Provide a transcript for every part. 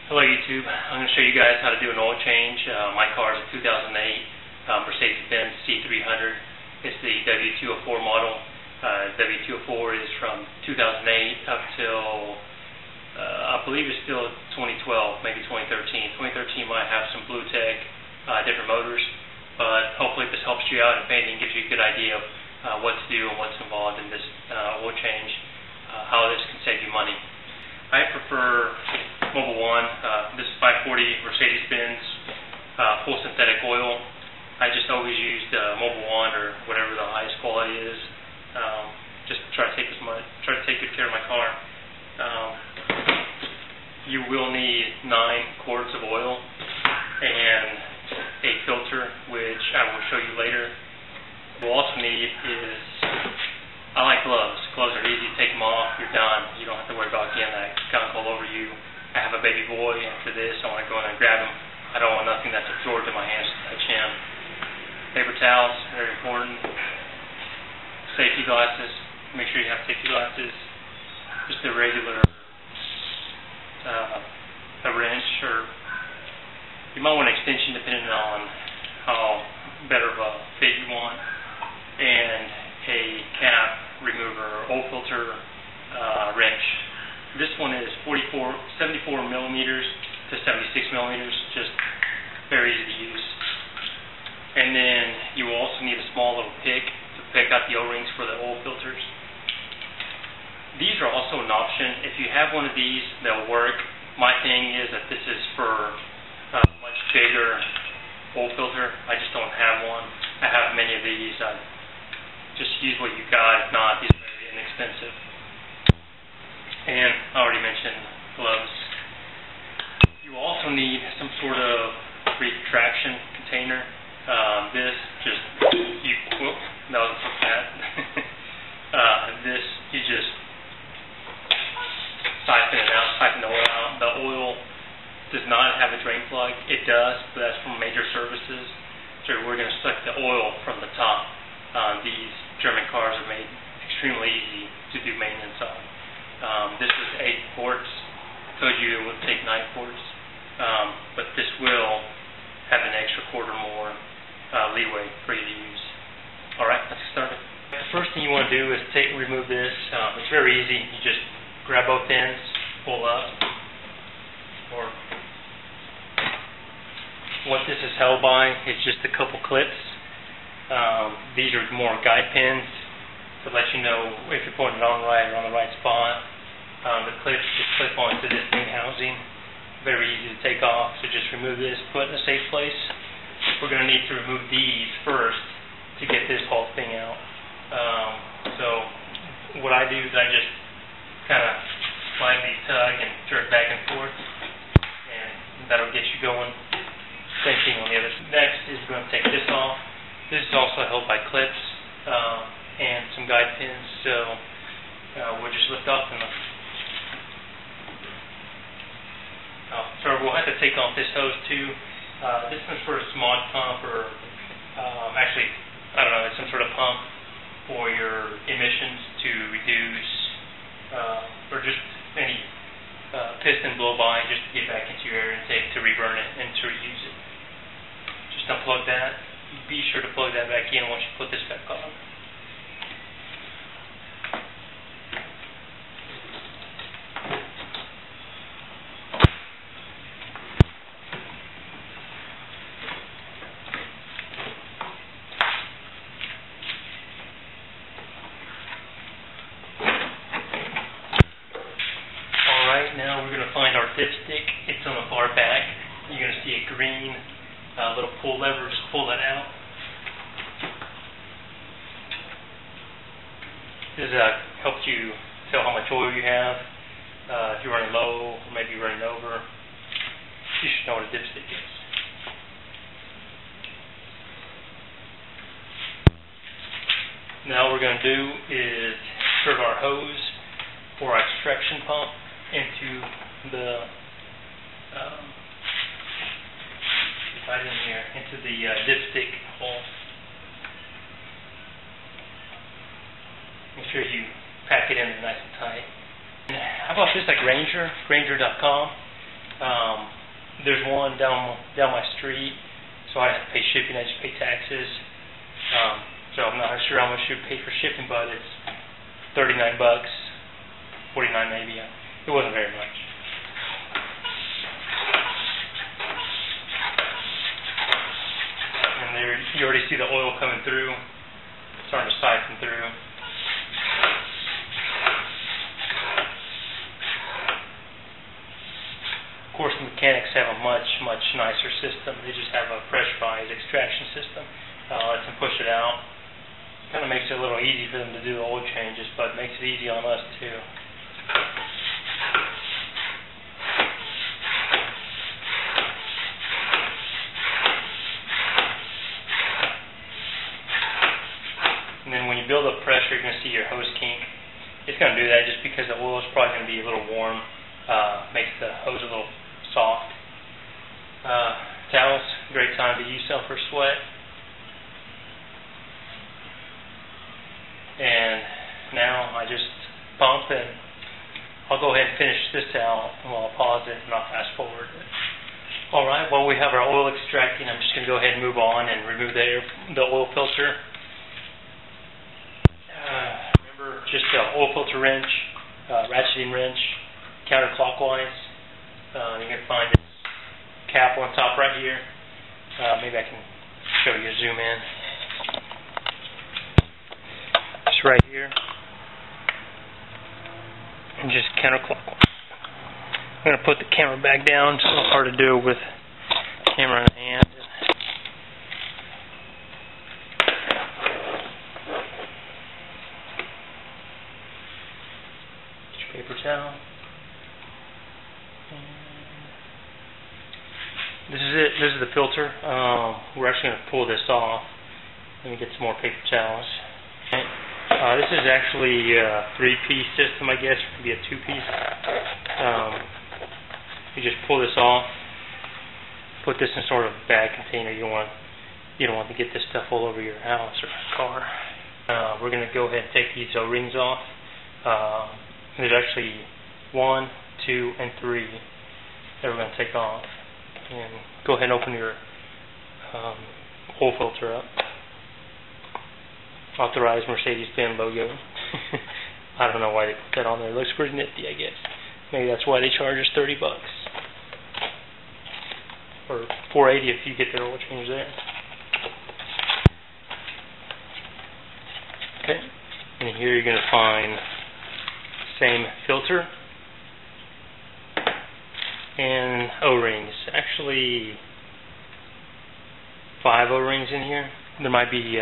Hello YouTube, I'm going to show you guys how to do an oil change. My car is a 2008 Mercedes Benz C300. It's the w204 model. W204 is from 2008 up till, I believe it's still 2012, maybe 2013. 2013 might have some blue tech, different motors, but hopefully this helps you out. If anything, gives you a good idea of what to do and what's involved in this oil change, how this can save you money. I prefer Mobil 1. This is 540 Mercedes Benz full synthetic oil. I just always used Mobil 1 or whatever the highest quality is. Just try to take good care of my car. You will need 9 quarts of oil and a filter, which I will show you later. What we'll also need is, I like gloves. Gloves are easy to take them off, you're done. You don't have to worry about getting that gunk all over you. I have a baby boy. After this, I want to go in and grab him. I don't want nothing that's absorbed in my hands to touch him. Paper towels, very important. Safety glasses. Make sure you have safety glasses. Just a regular a wrench, or you might want an extension depending on how better of a fit you want. And a cap remover, oil filter wrench. This one is 74 millimeters to 76 millimeters, just very easy to use. And then you will also need a small little pick to pick out the O-rings for the oil filters. These are also an option. If you have one of these, they'll work. My thing is that this is for a much bigger oil filter. I just don't have one. I have many of these. Just use what you got. If not, these are very inexpensive. And I already mentioned gloves. You also need some sort of retraction container. This just, whoop, that was so bad. This, you just siphon it out, siphon the oil out. The oil does not have a drain plug. It does, but that's from major services. So we're going to suck the oil from the top. These German cars are made extremely easy to do maintenance on. This is 8 quarts. I told you it would take 9 quarts, but this will have an extra quart or more leeway for you to use. Alright, let's get started. The first thing you want to do is remove this. It's very easy. You just grab both ends, pull up, or what this is held by is just a couple clips. These are more guide pins to let you know if you're putting it on right or on the right spot. The clips just clip onto this main housing. Very easy to take off, so just remove this, put it in a safe place. We're going to need to remove these first to get this whole thing out. So what I do is I just kind of slightly tug and jerk back and forth, and that'll get you going. Same thing on the other side. Next is we're going to take this off. This is also held by clips and some guide pins, so we'll just lift off them. So we'll have to take off this hose too. This one's for a smog pump, or actually, I don't know, it's some sort of pump for your emissions to reduce, or just any piston blow by, just to get back into your air intake to reburn it and to reuse it. Just unplug that. Be sure to plug that back in once you put this back on. Alright, now we're going to find our dipstick. It's on the far back. You're going to see a green little pull lever. Just pull that out. This helps you tell how much oil you have. If you're running low, or maybe you're running over, you should know what a dipstick is. Now what we're going to do is insert our hose or our extraction pump into the right in here, into the dipstick hole. Make sure you pack it in there nice and tight. How about this at Granger.com? There's one down my street, so I have to pay shipping. I just pay taxes. So I'm not sure how much you pay for shipping, but it's $39, $49 maybe. It wasn't very much. And there, you already see the oil coming through, starting to siphon through. Of course, the mechanics have a much nicer system. They just have a pressurized extraction system. Lets them push it out. Kind of makes it a little easy for them to do the oil changes, but makes it easy on us too. And then when you build up pressure, you're going to see your hose kink. It's going to do that just because the oil is probably going to be a little warm. Makes the hose a little soft. Towels, great time to use some for sweat. And now I just pump, and I'll go ahead and finish this towel, and I'll pause it and I'll fast forward. Alright, while we have our oil extracting, I'm just going to go ahead and move on and remove the oil filter. Remember, just the oil filter wrench, ratcheting wrench, counterclockwise. You're going to find this cap on top right here. Maybe I can show you, zoom in. It's right here. And just counterclockwise. I'm going to put the camera back down. It's a little hard to do with the camera in the hand. Get your paper towel. This is it. This is the filter. We're actually going to pull this off. Let me get some more paper towels. Okay. This is actually a 3-piece system, I guess. It could be a 2-piece. You just pull this off. Put this in sort of a bag container. You don't want to get this stuff all over your house or car. We're going to go ahead and take these O-rings off. There's actually 1, 2, and 3 that we're going to take off. And go ahead and open your oil filter up. Authorized Mercedes Benz logo. I don't know why they put that on there. It looks pretty nifty, I guess. Maybe that's why they charge us $30. Or $4.80 if you get their oil change there. Okay. And here you're going to find same filter and O-rings. Actually 5 O-rings in here. There might be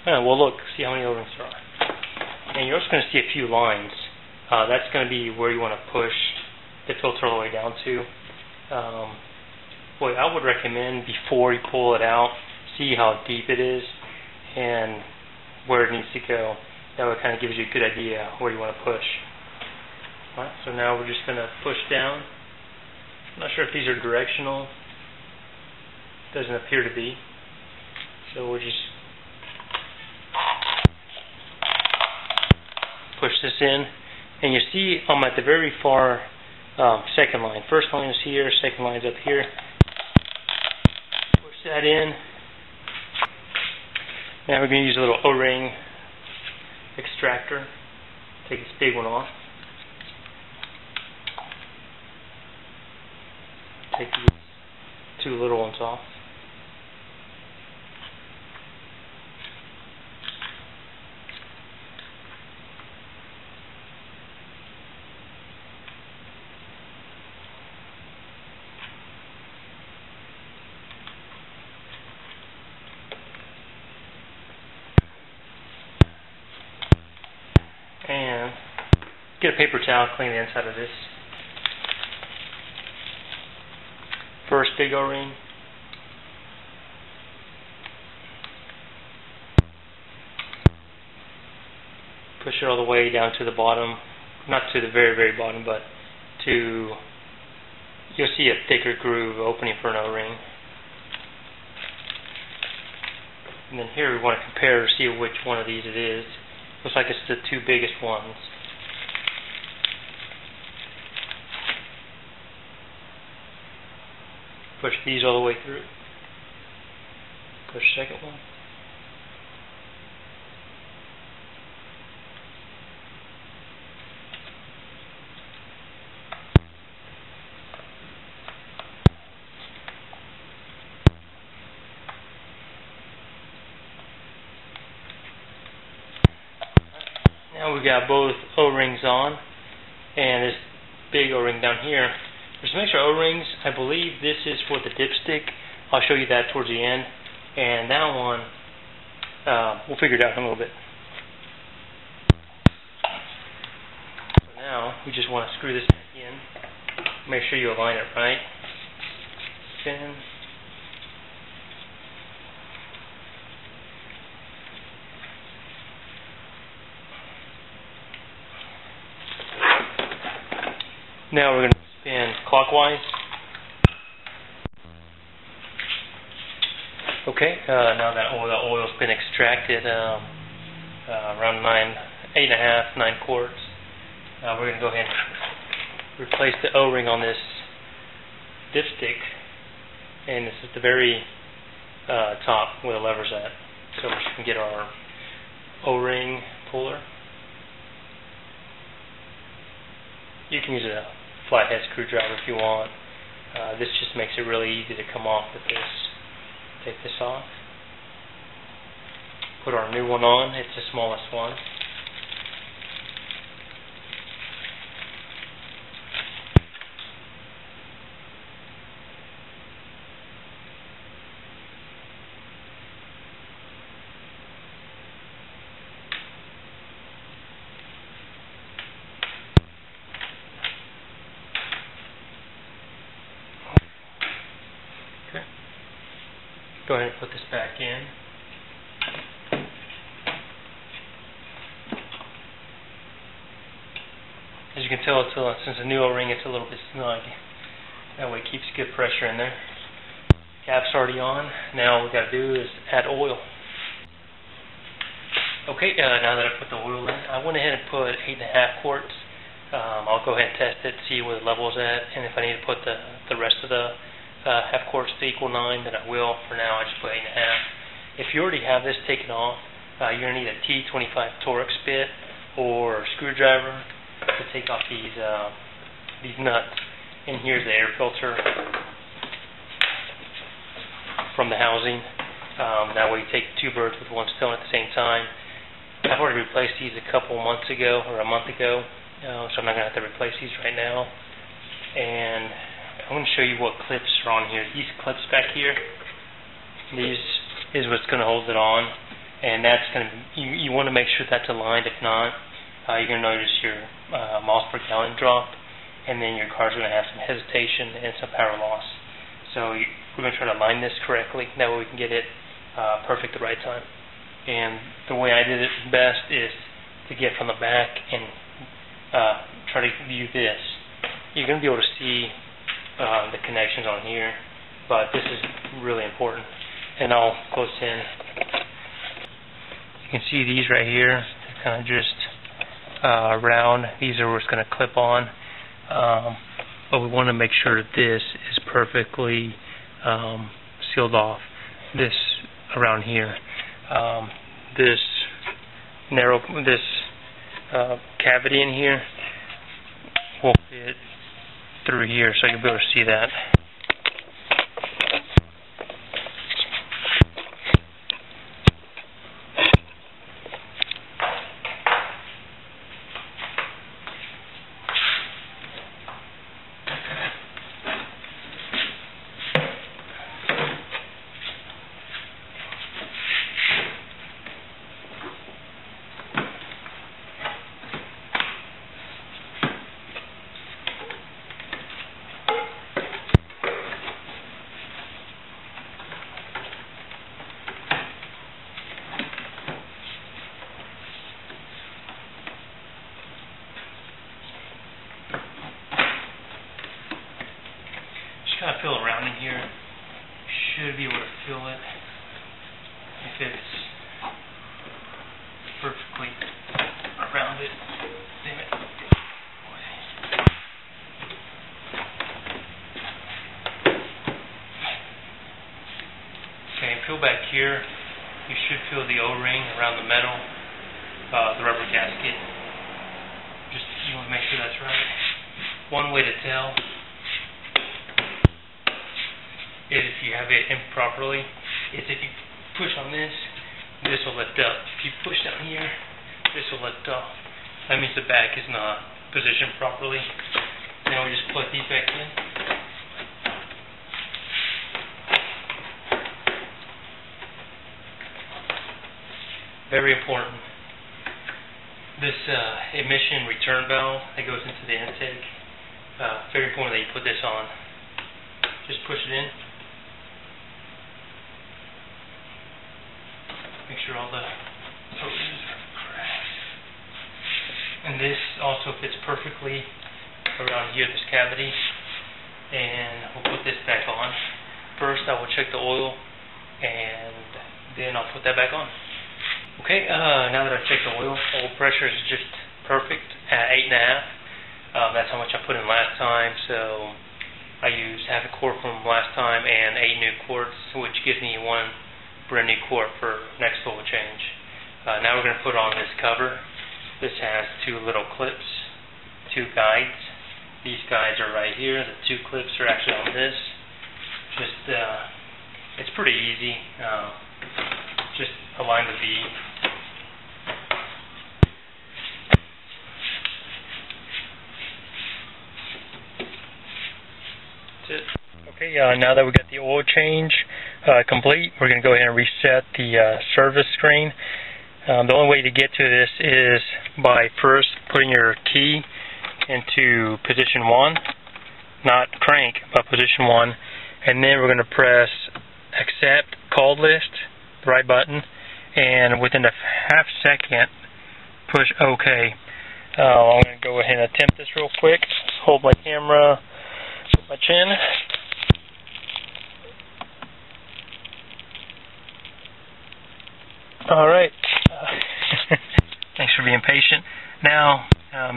well, look, see how many O-rings there are. And you're also going to see a few lines. That's going to be where you want to push the filter all the way down to. What I would recommend before you pull it out, see how deep it is and where it needs to go. That would kind of gives you a good idea where you want to push. Alright, so now we're just going to push down. I'm not sure if these are directional. Doesn't appear to be. So we'll just push this in, and you see I'm at the very far second line. First line is here, second line is up here. Push that in. Now we're going to use a little O-ring extractor. Take this big one off. Take these 2 little ones off. And get a paper towel, clean the inside of this. First big O-ring. Push it all the way down to the bottom. Not to the very, very bottom, but to, you'll see a thicker groove opening for an O-ring. And then here we want to compare to see which one of these it is. Looks like it's the 2 biggest ones. push these all the way through. Push second one. Now we've got both O-rings on, and this big O-ring down here. There's some extra O-rings. I believe this is for the dipstick. I'll show you that towards the end. And that one, we'll figure it out in a little bit. So now, we just want to screw this back in. Make sure you align it right. Spin. Now we're going to spin clockwise. Okay, now that the oil's been extracted, around 8.5, 9 quarts. We're going to go ahead and replace the O-ring on this dipstick, and this is the very top where the lever's at. So we can get our O-ring puller. You can use a flathead screwdriver if you want. This just makes it really easy to come off with this. Take this off. Put our new one on. It's the smallest one. Go ahead and put this back in. As you can tell, since a new O-ring, it's a little bit snug. That way it keeps good pressure in there. Cap's already on. Now all we got to do is add oil. Okay, now that I put the oil in, I went ahead and put 8.5 quarts. I'll go ahead and test it, see where the level is at, and if I need to put the rest of the half quarts to equal 9, then I will. For now, I just put 8.5. If you already have this taken off, you're going to need a T25 Torx bit or a screwdriver to take off these nuts. And here's the air filter from the housing. That way you take two birds with one stone at the same time. I've already replaced these a couple months ago, or a month ago, so I'm not going to have to replace these right now. And I'm going to show you what clips are on here. These clips back here, these is what's going to hold it on, and that's going to you want to make sure that's aligned. If not, you're going to notice your miles per gallon drop, and then your car's going to have some hesitation and some power loss. So we're going to try to align this correctly. That way we can get it perfect the right time. And the way I did it best is to get from the back and try to view this. You're going to be able to see the connections on here, but this is really important. And I'll close in. You can see these right here. They're kind of just round. These are where it's going to clip on. But we want to make sure that this is perfectly sealed off. This around here. This narrow, cavity in here will fit through here, so you'll be able to see that. Kind of feel around in here. Should be able to feel it if it's perfectly around it. Damn it. peel back here, you should feel the O-ring around the metal, the rubber gasket. Just, you want to make sure that's right. One way to tell is if you have it improperly, is if you push on this will lift up. If you push down here, this will lift off. That means the back is not positioned properly. Now we just plug these back in. Very important. This emission return valve that goes into the intake, very important that you put this on. Just push it in. Make sure all the openings are correct. And this also fits perfectly around here, this cavity. And we'll put this back on. First I will check the oil, and then I'll put that back on. Okay, now that I've checked the oil pressure is just perfect at 8.5. That's how much I put in last time, so I used half a quart from last time and 8 new quarts, which gives me 1 brand new quart for next oil change. Now we're going to put on this cover. This has 2 little clips, 2 guides. These guides are right here. The 2 clips are actually on this. Just, it's pretty easy. Just align the V. That's it. Okay, now that we got the oil change complete, we're going to go ahead and reset the service screen. The only way to get to this is by first putting your key into position 1, not crank, but position 1, and then we're going to press accept call list, the right button, and within a half second push OK. I'm going to go ahead and attempt this real quick. Hold my camera with my chin. Alright. Thanks for being patient. Now,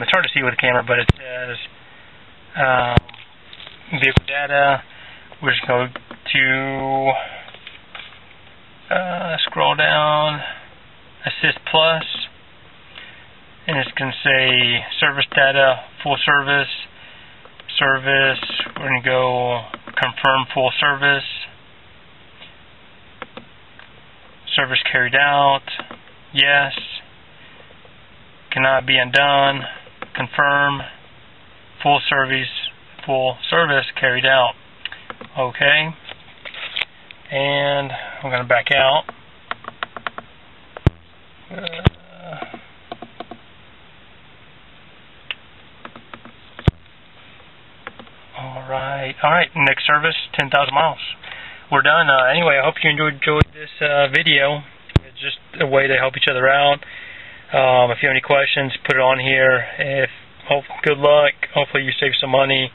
it's hard to see with the camera, but it says vehicle data. We're just going to scroll down, assist plus, and it's going to say service data, full service, we're going to go confirm full service carried out, yes, cannot be undone, confirm, full service carried out, okay, and I'm going to back out. Alright, next service, 10,000 miles. We're done. Anyway, I hope you enjoyed this video. It's just a way to help each other out. If you have any questions, put it on here. Good luck. Hopefully you save some money.